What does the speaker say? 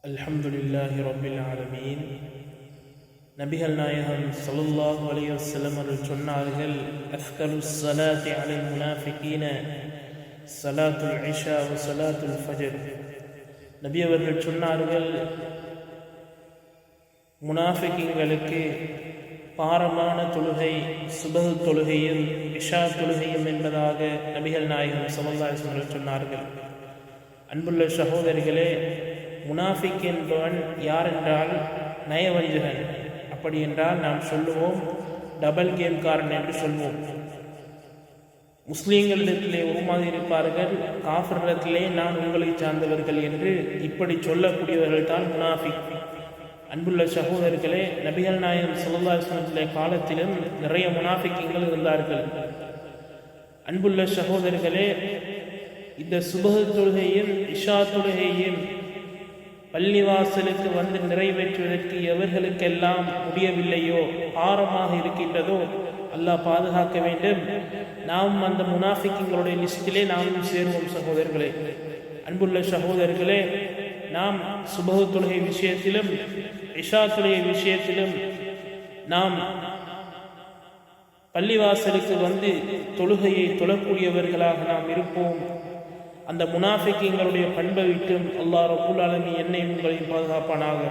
அல்ஹம்துலில்லாஹி ரப்பில் ஆலமீன். நபிகள் நாயகம் ஸல்லல்லாஹு அலைஹி வஸல்லம் அவர்கள் சொன்னார்கள், அஃதலுஸ் ஸலாத்தி அலல் முனாஃபிகீன ஸலாத்துல் இஷா வ ஸலாத்துல் ஃபஜர். நபி அவர்கள் சொன்னார்கள், முனாஃபிகீன்களுக்கு பாரமான தொழுகை சுபஹ் தொழுகையும் இஷா தொழுகையும் என்பதாக நபிகள் நாயகம் ஸல்லல்லாஹு அலைஹி வஸல்லம் சொன்னார்கள். அன்புள்ள சகோதரிகளே, முனாஃபிக் என்பவன் யார் என்றால் நயவஞ்சகன். அப்படி என்றால் நாம் சொல்லுவோம் டபுள் கேம்காரன் என்று சொல்வோம். முஸ்லீம்களிடத்திலே உருமாறி இருப்பார்கள், காஃபிரிடத்திலே நான் உங்களை சார்ந்தவர்கள் என்று இப்படி சொல்லக்கூடியவர்கள் தான் முனாஃபிக். அன்புள்ள சகோதரர்களே, நபிகள் நாயகம் ஸல்லல்லாஹு அலைஹி வஸல்லம் காலத்திலும் நிறைய முனாஃபிக்குகள் இருந்தார்கள். அன்புள்ள சகோதரர்களே, இந்த சுபஹ் தொழுகையும் இஷா தொழுகையும் பள்ளிவாசலுக்கு வந்து நிறைவேற்றுவதற்கு எவர்களுக்கெல்லாம் முடியவில்லையோ, பாரமாக இருக்கின்றதோ, அல்லாஹ் பாதுகாக்க வேண்டும். நாம் அந்த முனாஃபிக்குகளுடைய லிஸ்டிலே நாமும் சேருவோம். சகோதரர்களே, அன்புள்ள சகோதரர்களே, நாம் சுபஹ் தொழுகை விஷயத்திலும் இஷா தொழுகை விஷயத்திலும் நாம் பள்ளிவாசலுக்கு வந்து தொழுகையை தொழக்கூடியவர்களாக நாம் இருப்போம். அந்த முனாஃபிக்குகளுடைய பண்பை விட்டும் அல்லாஹ் ரப்புல் ஆலமீன் என்னை உங்களையும் பாதுகாப்பானாக.